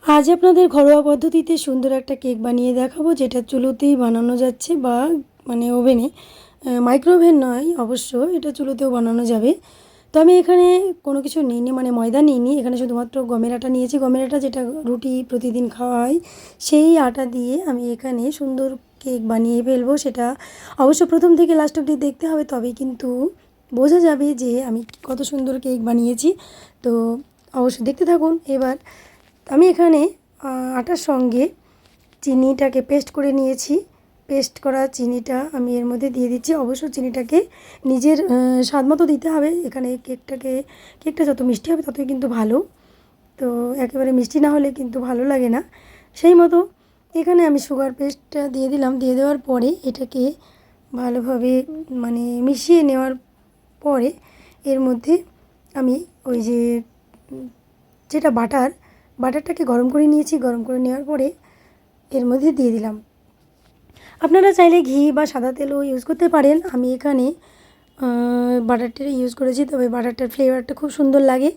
আজ আপনাদের ঘরোয়া পদ্ধতিতে সুন্দর একটা কেক বানিয়ে দেখাবো, যেটা চুলোতেই বানানো যাচ্ছে বা ওভেনে, মাইক্রোওভেন নয় অবশ্য, এটা চুলোতেও বানানো যাবে। তো আমি এখানে কোনো কিছু নিইনি, ময়দা নিইনি, এখানে শুধুমাত্র গমের আটা নিয়েছি। গমের আটা যেটা রুটি প্রতিদিন খাওয়া হয়, সেই আটা দিয়ে আমি এখানে সুন্দর কেক বানিয়ে ফেলবো। সেটা অবশ্য প্রথম থেকে লাস্ট অবধি দেখতে হবে, তবেই কিন্তু বোঝা যাবে যে আমি কত সুন্দর কেক বানিয়েছি। তো অবশ্যই দেখতে থাকুন। এবার আমি এখানে আটার সঙ্গে চিনিটাকে পেস্ট করে নিয়েছি। পেস্ট করা চিনিটা আমি এর মধ্যে দিয়ে দিচ্ছি। অবশ্য চিনিটাকে নিজের স্বাদ মতো দিতে হবে। এখানে কেকটা যত মিষ্টি হবে ততই কিন্তু ভালো। তো একেবারে মিষ্টি না হলে কিন্তু ভালো লাগে না। সেই মতো এখানে আমি সুগার পেস্টটা দিয়ে দিলাম। দিয়ে দেওয়ার পরে এটাকে ভালোভাবে মিশিয়ে নেওয়ার পরে এর মধ্যে আমি ওই যে যেটা বাটারটাকে গরম করে নিয়েছি। গরম করে নেওয়ার পরে এর মধ্যে দিয়ে দিলাম। আপনারা চাইলে ঘি বা সাদা তেলও ইউজ করতে পারেন। আমি এখানে বাটারটা ইউজ করেছি, তবে বাটারটার ফ্লেভারটা খুব সুন্দর লাগে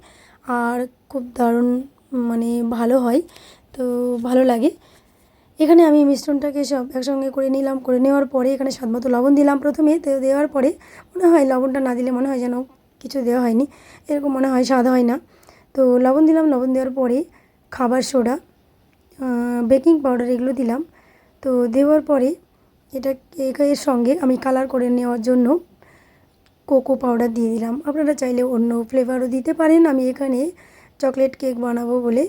আর খুব দারুণ ভালো হয়, তো ভালো লাগে। এখানে আমি মিশ্রণটাকে সব একসঙ্গে করে নিলাম। করে নেওয়ার পরে এখানে স্বাদমতো লবণ দিলাম প্রথমে। তো দেওয়ার পরে মনে হয় লবণটা না দিলে মনে হয় যেন কিছু দেওয়া হয়নি, এরকম মনে হয়, স্বাদ হয় না। তো লবণ দিলাম। লবণ দেওয়ার পরে খাবার সোডা, বেকিং পাউডার এগুলো দিলাম। তো দেওয়ার পরে এর সঙ্গে আমি কালার করে নেওয়ার জন্য কোকো পাউডার দিয়ে দিলাম। আপনারা চাইলে অন্য ফ্লেভারও দিতে পারেন। আমি এখানে চকলেট কেক বানাবো বলে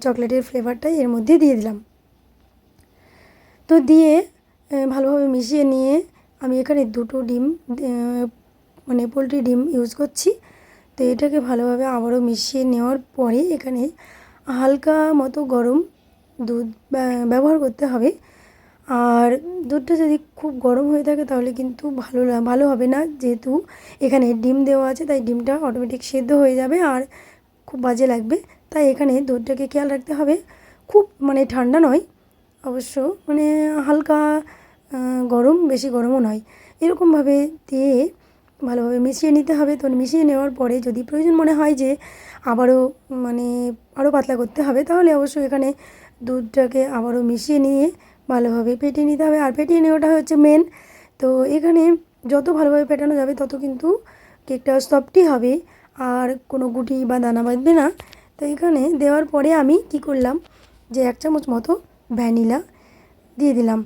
চকলেটের ফ্লেভারটাই এর মধ্যে দিয়ে দিলাম। তো দিয়ে ভালোভাবে মিশিয়ে নিয়ে আমি এখানে দুটো ডিম, পোলট্রি ডিম ইউজ করছি। তো এটাকে ভালোভাবে আবারও মিশিয়ে নেওয়ার পরে এখানে হালকা মতো গরম দুধ ব্যবহার করতে হবে। আর দুধটা যদি খুব গরম হয়ে থাকে তাহলে কিন্তু ভালো হবে না, যেহেতু এখানে ডিম দেওয়া আছে, তাই ডিমটা অটোমেটিক সেদ্ধ হয়ে যাবে আর খুব বাজে লাগবে। তাই এখানে দুধটাকে খেয়াল রাখতে হবে। খুব ঠান্ডা নয় অবশ্য, হালকা গরম, বেশি গরমও নয়, এরকমভাবে দিয়ে ভালোভাবে মিশিয়ে নিতে হবে। তো মিশিয়ে নেওয়ার পরে যদি প্রয়োজন মনে হয় যে আবারও আরও পাতলা করতে হবে, তাহলে অবশ্যই এখানে দুধটাকে আবারও মিশিয়ে নিয়ে ভালোভাবে ফেটিয়ে নিতে হবে। আর ফেটিয়ে নেওয়াটা হচ্ছে মেন। তো এখানে যত ভালোভাবে ফেটানো যাবে তত কিন্তু কেকটা সফটই হবে আর কোনো গুটি বা দানা বাঁধবে না। তো এখানে দেওয়ার পরে আমি কি করলাম যে 1 চামচ মতো ভ্যানিলা দিয়ে দিলাম।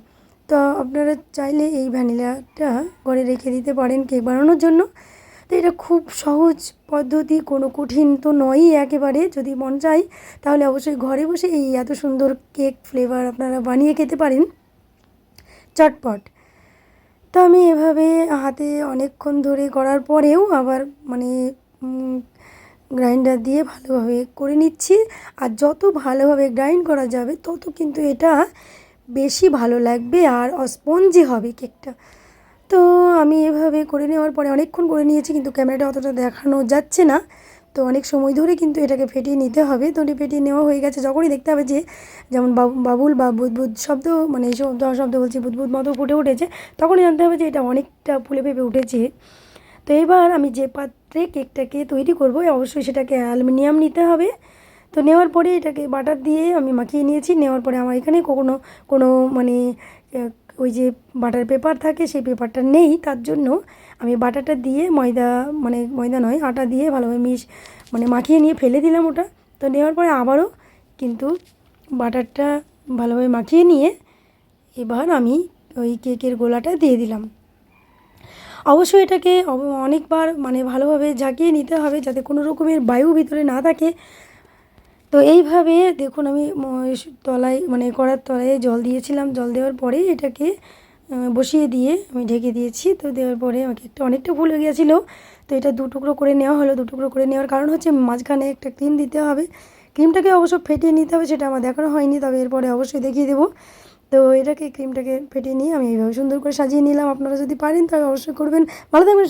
তো আপনারা চাইলে এই ভ্যানিলাটা ঘরে রেখে দিতে পারেন কেক বানানোর জন্য। তো এটা খুব সহজ পদ্ধতি, কোনো কঠিন তো নয়ই একেবারে। যদি মন চায় তাহলে অবশ্যই ঘরে বসে এই এত সুন্দর কেক ফ্লেভার আপনারা বানিয়ে খেতে পারেন চটপট। তো আমি এভাবে হাতে অনেকক্ষণ ধরে করার পরেও আবার গ্রাইন্ডার দিয়ে ভালোভাবে করে নিচ্ছি। আর যত ভালোভাবে গ্রাইন্ড করা যাবে তত কিন্তু এটা বেশি ভালো লাগবে আর স্পঞ্জি হবে কেকটা। তো আমি এভাবে করে নেওয়ার পরে অনেকক্ষণ করে নিয়েছি, কিন্তু ক্যামেরাটা অতটা দেখানো যাচ্ছে না। তো অনেক সময় ধরে কিন্তু এটাকে ফেটিয়ে নিতে হবে। তো ফেটিয়ে নেওয়া হয়ে গেছে, যখনই দেখতে হবে যে যেমন বাবুল বা বুদবুদ শব্দ, শব্দ বলছি, বুদবুদ মতো ফুটে উঠেছে, তখনই জানতে হবে যে এটা অনেকটা ফুলে ফেপে উঠেছে। তো এবার আমি যে পাত্রে কেকটাকে তৈরি করবো অবশ্যই সেটাকে অ্যালুমিনিয়াম নিতে হবে। তো নেওয়ার পরে এটাকে বাটার দিয়ে আমি মাখিয়ে নিয়েছি। নেওয়ার পরে আমার এখানে কোনো ওই যে বাটার পেপার থাকে, সেই পেপারটা নেই, তার জন্য আমি বাটারটা দিয়ে ময়দা নয়, আটা দিয়ে ভালোভাবে মাখিয়ে নিয়ে ফেলে দিলাম ওটা। তো নেওয়ার পরে আবারও কিন্তু বাটারটা ভালোভাবে মাখিয়ে নিয়ে এবার আমি ওই কেকের গোলাটা দিয়ে দিলাম। অবশ্যই এটাকে অনেকবার ভালোভাবে ঝাঁকিয়ে নিতে হবে যাতে কোনো রকমের বায়ু ভিতরে না থাকে। তো এইভাবে দেখুন আমি তলায় কড়ার তলায় জল দিয়েছিলাম। জল দেওয়ার পরে এটাকে বসিয়ে দিয়ে আমি ঢেকে দিয়েছি। তো দেওয়ার পরে আমাকে অনেকটা ফুলে গিয়েছিলো। তো এটা 2 টুকরো করে নেওয়া হলো। 2 টুকরো করে নেওয়ার কারণ হচ্ছে মাঝখানে একটা ক্রিম দিতে হবে। ক্রিমটাকে অবশ্য ফেটিয়ে নিতে হবে, সেটা আমার দেখানো হয়নি, তবে এরপরে অবশ্যই দেখিয়ে দেবো। তো ক্রিমটাকে ফেটিয়ে নিয়ে আমি এইভাবে সুন্দর করে সাজিয়ে নিলাম। আপনারা যদি পারেন তবে অবশ্যই করবেন। ভালো থাকবেন।